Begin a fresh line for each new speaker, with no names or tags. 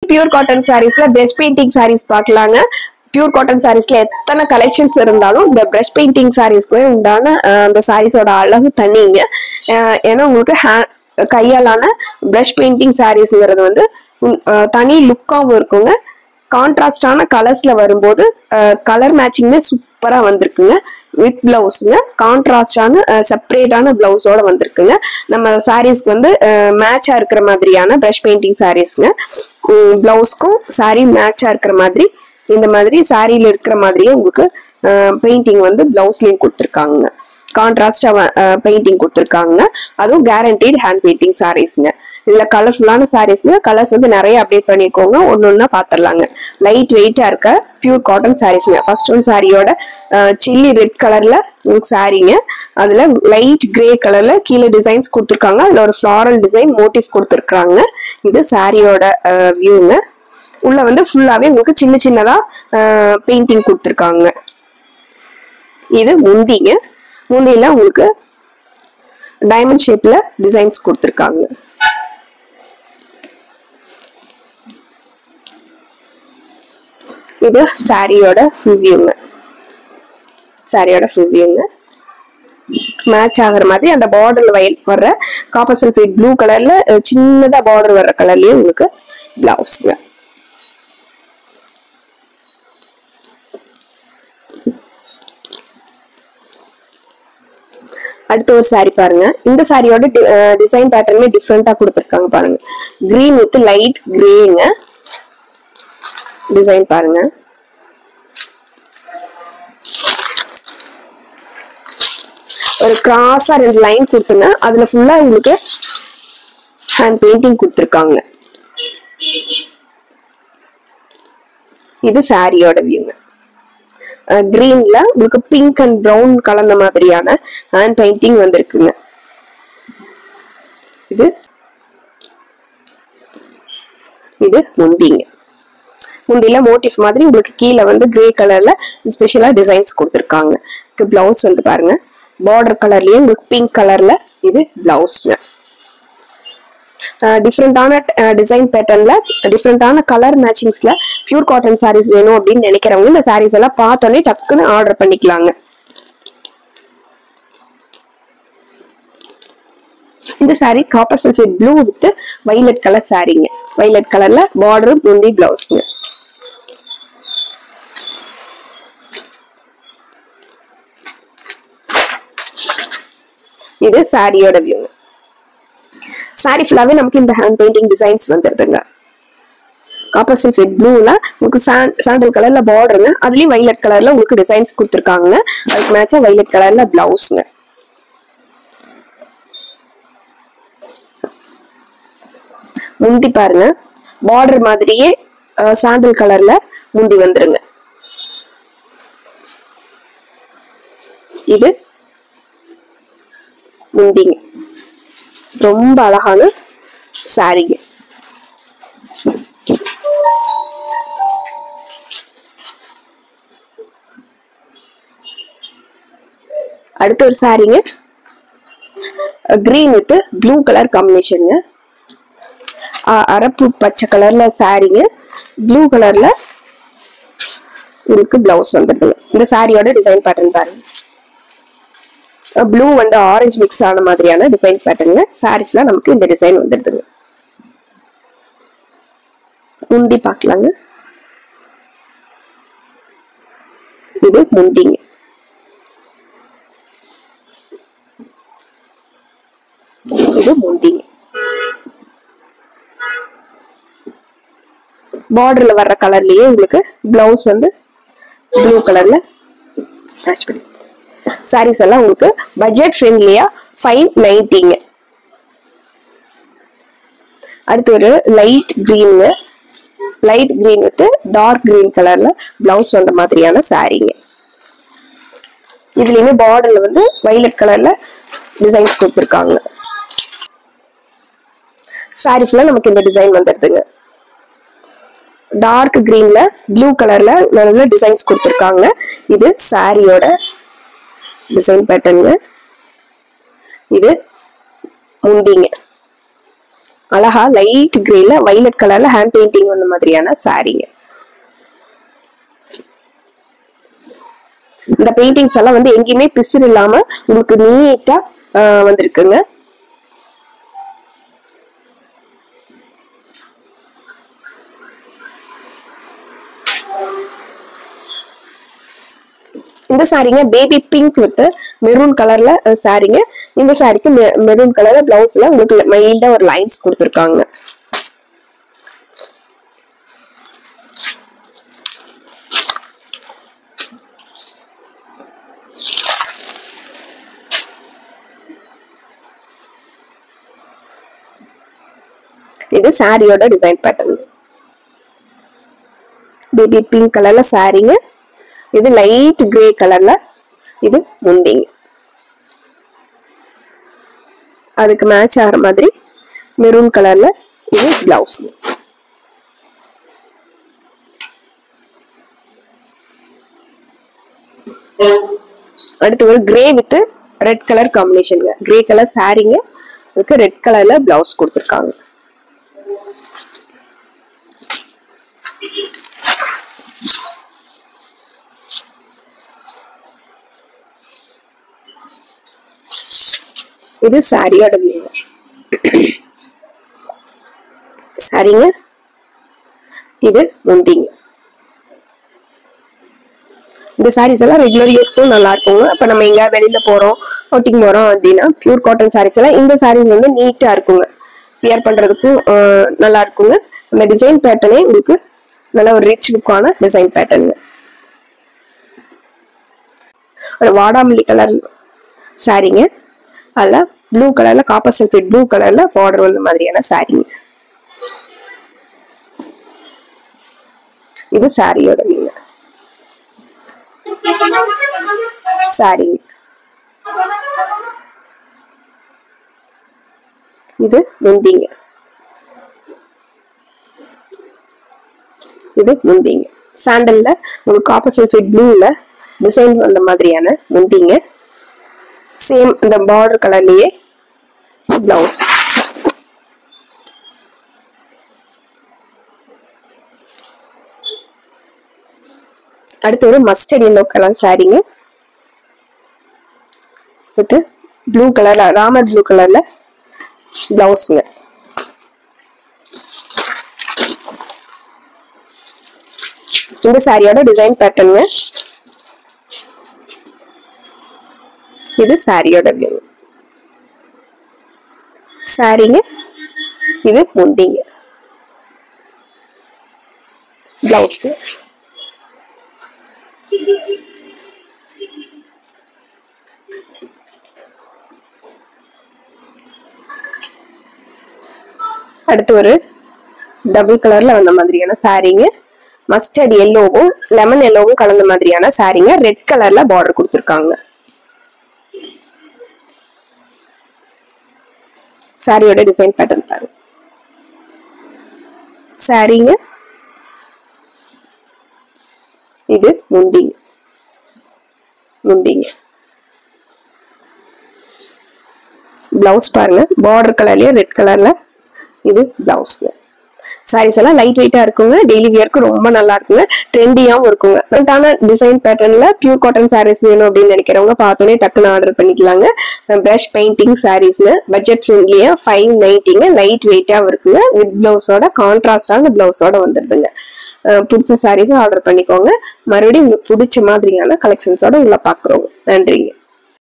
Pure cotton சாரீஸ்ல brush painting sarees பார்க்கலாங்க. Pure cotton சாரீஸ்ல எத்தனை கலெக்ஷன்ஸ் இருந்தாலும் இந்த பிரஷ் பெயிண்டிங் சாரீஸ்க்கு உண்டான அந்த சாரீஸோட அழகு தனிங்க. ஏன்னா உங்களுக்கு கையாலான பிரஷ் பெயிண்டிங் சாரீஸ்ங்கிறது வந்து தனி லுக்காவும் இருக்குங்க. கான்ட்ராஸ்டான கலர்ஸ்ல வரும்போது கலர் மேட்சிங்மே சூப்பரா வந்திருக்குங்க. வித் பிளவுஸ்ங்க, கான்ட்ராஸ்டான செப்பரேட்டான பிளவுஸோட வந்திருக்குங்க. நம்ம சாரீஸ்க்கு வந்து மேட்சா இருக்கிற மாதிரியான பிரஷ் பெயிண்டிங் சாரீஸ்ங்க. பிளவுஸ்க்கும் சாரீ மேட்சா இருக்கிற மாதிரி இந்த மாதிரி சாரியில இருக்கிற மாதிரியே உங்களுக்கு பெயிண்டிங் வந்து பிளவுஸ்லயும் கொடுத்துருக்காங்க. கான்ட்ராஸ்டா பெயிண்டிங் கொடுத்துருக்காங்க. அதுவும் கேரண்டீட் ஹேண்ட் பெயிண்டிங் சாரீஸ்ங்க. இதுல கலர்ஃபுல்லான சாரீஸ்ங்க. கலர்ஸ் வந்து நிறைய அப்டேட் பண்ணிக்கோங்க. ஒன்னொன்னா பாத்திரலாங்க. லைட் வெயிட்டா இருக்க பியூர் காட்டன் சாரீஸ்ங்க. ஃபர்ஸ்ட் ஒன் சாரியோட சில்லி ரெட் கலர்ல சாரீங்க. அதுல லைட் கிரே கலர்ல கீழே டிசைன்ஸ் கொடுத்துருக்காங்க. அதுல ஒரு ஃபிளாரல் டிசைன் மோட்டிவ் கொடுத்துருக்காங்க. இது சாரியோட வியூங்க. உள்ள வந்து ஃபுல்லாவே உங்களுக்கு சின்ன சின்னதா பெயிண்டிங் கொடுத்துருக்காங்க. இது முந்திங்க. முந்தியில உங்களுக்கு டைமண்ட் ஷேப்ல டிசைன்ஸ் கொடுத்துருக்காங்க. இது சாரியோட ஃபுல் வியூங்க. சாரியோட ஃபுல் வியூங்க. மேட்ச் ஆகிற மாதிரி அந்த பார்டர்ல வர்ற காப்பர் சல்ஃபேட் ப்ளூ கலர்ல சின்னதா பார்டர் வர்ற கலர்லயே உங்களுக்கு பிளவுஸ்ங்க. அடுத்த ஒரு சாரி பாருங்க. இந்த சாரியோட டிசைன் பேட்டர்னுமே டிஃப்ரெண்டா கொடுத்துருக்காங்க பாருங்க. கிரீன் வித் லைட் கிரேங்க டிசைன் பாருங்க. ஒரு கிராஸா 2 லைன் கொடுத்துங்க. அதுல ஃபுல்லா உங்களுக்கு ஹேண்ட் பெயிண்டிங் கொடுத்துருக்காங்க. இது சாரியோட வியூங்க. கிரீன்ல உங்களுக்கு பிங்க் அண்ட் பிரவுன் கலந்த மாதிரியான ஹேண்ட் பெயிண்டிங் வந்திருக்குங்க. இது முந்திங்க. முந்தில மோட்டிவ் மாதிரி உங்களுக்கு கீழே வந்து கிரே கலர்ல ஸ்பெஷலா டிசைன்ஸ் கொடுத்துருக்காங்க. பிளவுஸ் வந்து பாருங்க பார்டர் கலர்லயே உங்களுக்கு பிங்க் கலர்ல இது பிளவுஸ்ங்க. டிஃப்ரெண்டான டிசைன் பேட்டர்ன்ல டிஃப்ரெண்டான கலர் மேட்சிங்ஸ்ல பியூர் காட்டன் சாரீஸ் வேணும் அப்படின்னு நினைக்கிறவங்க இந்த சாரீஸ் எல்லாம் பார்த்தோன்னே டக்குன்னு ஆர்டர் பண்ணிக்கலாங்க. இந்த saree copper sulphate blue with violet colour சாரீங்க. வைலட் கலர்ல பார்டர் முந்தி பிளவுஸ்ங்க. இது சாரியோட வியூ. சாரி ஃபுல்லாவே நமக்கு இந்த ஹேண்ட் பெயிண்டிங் டிசைன்ஸ் வந்துருதுங்க. காப்பர் சல்ஃபேட் ப்ளூல உங்களுக்கு சாண்டல் கலர்ல பார்டருங்க. அதுலயும் வைலட் கலர்ல உங்களுக்கு டிசைன்ஸ் கொடுத்துருக்காங்க. அதுக்கு மேட்சா வைலட் கலர்ல பிளவுஸ்ங்க. முந்தி பாருங்க பார்டர் மாதிரியே சாண்டல் கலர்ல முந்தி வந்துருங்க. இது முந்திங்க. ரொம்ப அழகான சாரிங்க. அடுத்த ஒரு சாரிங்க. கிரீன் வித் ப்ளூ கலர் காம்பினேஷனுங்க. அரப்பு பச்சை கலர்ல சாரிங்க. ப்ளூ கலர்ல உங்களுக்கு பிளவுஸ் வந்துருக்குங்க. இந்த சாரியோட டிசைன் பேட்டர்ன் பாருங்க. ப்ளூ வந்து ஆரஞ்சு மிக்ஸ் ஆன மாதிரியான டிசைன் பேட்டர்ன். சாரி ஃபுல்லா நமக்கு இந்த டிசைன் வந்துடுதுங்க. முந்தி பார்க்கலாங்க. இது முந்திங்க. இது முந்திங்க. பார்டர்ல வர்ற கலர்லயே உங்களுக்கு பிளவுஸ் வந்து ப்ளூ கலர்ல மேட்ச் பண்ணி சாரீஸ் எல்லாம் உங்களுக்கு பட்ஜெட் ஃப்ரெண்ட்லியா 590ங்க. அடுத்து ஒரு light green with dark green கலர்ல பிளவுஸ் வந்த மாதிரியான சாரீங்க. இதுலயுமே பார்டர்ல வந்து வைலட் கலர்ல டிசைன்ஸ் கொடுத்துருக்காங்க. சாரி ஃபுல்லா நமக்கு இந்த டிசைன் வந்துடுதுங்க. டார்க் கிரீன்ல ப்ளூ கலர்ல நல்ல டிசைன்ஸ் கொடுத்துருக்காங்க. இது சாரியோட டிசைன் பேட்டர்ன். இது முந்திங்க. அழகா லைட் கிரேல வைலட் கலர்ல ஹேண்ட் பெயிண்டிங் வந்த மாதிரியான சாரீங்க. இந்த பெயிண்டிங்ஸ் எல்லாம் வந்து எங்கேயுமே பிசுறு இல்லாம உங்களுக்கு நீட்டா வந்திருக்குங்க. இந்த சாரீங்க பேபி பிங்க் வித் மெரூன் கலர்ல சாரீங்க. இந்த சாரிக்கு மெரூன் கலர்ல பிளவுஸ்ல உங்களுக்கு மைல்டா ஒரு லைன்ஸ் கொடுத்துருக்காங்க. இது சாரியோட டிசைன் பேட்டர்ன். பேபி பிங்க் கலர்ல சாரீங்க. இது லைட் கிரே கலர்ல இது முந்திங்க. அதுக்கு மேட்ச் ஆகிற மாதிரி மெரூன் கலர்ல இது பிளவுஸ். அடுத்து ஒரு கிரே வித் ரெட் கலர் காம்பினேஷன். கிரே கலர் சாரீங்க, அதுக்கு ரெட் கலர்ல பிளவுஸ் கொடுத்துருக்காங்க. இது சாரியோட வியூ. சாரிங்க, இது முந்திங்க. இந்த சாரீஸ் எல்லாம் ரெகுலர் யூஸ்க்கும் நல்லா இருக்குங்க. அப்ப நம்ம எங்க வெளியில போறோம், அவுட்டிங் போறோம் அப்படின்னா பியூர் காட்டன் சாரீஸ் எல்லாம் இந்த சாரீஸ் வந்து நீட்டா இருக்குங்க. வியர் பண்றதுக்கும் நல்லா இருக்குங்க. இந்த டிசைன் பேட்டர்னே உங்களுக்கு நல்ல ஒரு ரிச் லுக்கான டிசைன் பேட்டர்ன். ஒரு வாடாமல்லி கலர் சாரீங்க, அதுல ப்ளூ கலர்ல காப்பர் சல்ஃபேட் ப்ளூ கலர்ல பார்டர் வந்த மாதிரியான சாரீங்க. இது சாரியோட வியூ. சாரீங்க, இது முந்திங்க. இது முந்திங்க. சாண்டல்ல உங்களுக்கு காப்பர் சல்ஃபேட் ப்ளூல டிசைன் வந்த மாதிரியான முந்திங்க. சேம் இந்த பார்டர் கலர்லயே பிளவுஸ். அடுத்து ஒரு மஸ்டர்ட் எல்லோ கலர் சாரீங்க வித் ப்ளூ கலர்ல ராமர் ப்ளூ கலர்ல பிளவுஸ்ங்க. இந்த சாரியோட டிசைன் பேட்டர்ன். இது சாரியோட வியூ. சாரீங்க, இது முந்திங்க. பிளவுஸ். அடுத்து ஒரு டபுள் கலர்ல வந்த மாதிரியான சாரீங்க. மஸ்டர்ட் எல்லோவும் லெமன் எல்லோவும் கலந்த மாதிரியான சாரீங்க. ரெட் கலர்ல பார்டர் கொடுத்துருக்காங்க. சாரியோட டிசைன் பேட்டர்ன் பாருங்க. சாரீங்க, இது முந்திங்க. முந்திங்க. பிளவுஸ் பாருங்க, பார்டர் கலர்லயே ரெட் கலர்ல இது பிளவுஸ். சாரீஸ் எல்லாம் லைட் வெயிட்டா இருக்குங்க. டெய்லி வியர்க்கு ரொம்ப நல்லா இருக்குங்க. ட்ரெண்டியாவும் இருக்குங்க. பட்டான டிசைன் பேட்டர்ன்ல பியூர் காட்டன் சாரீஸ் வேணும் அப்படின்னு நினைக்கிறவங்க பார்த்தோன்னே டக்குன்னு ஆர்டர் பண்ணிக்கலாங்க. பிரஷ் பெயிண்டிங் சாரீஸ்னு பட்ஜெட் ஃப்ரெண்ட்லியா 590ங்க. லைட் வெயிட்டாவும் இருக்குங்க. வித் பிளவுஸோட கான்ட்ராஸ்டான பிளவுஸோட வந்துருதுங்க. பிடிச்ச சாரீஸ் ஆர்டர் பண்ணிக்கோங்க. மறுபடியும் உங்களுக்கு பிடிச்ச மாதிரியான கலெக்ஷன்ஸோட உள்ள பாக்குறோங்க. நன்றிங்க.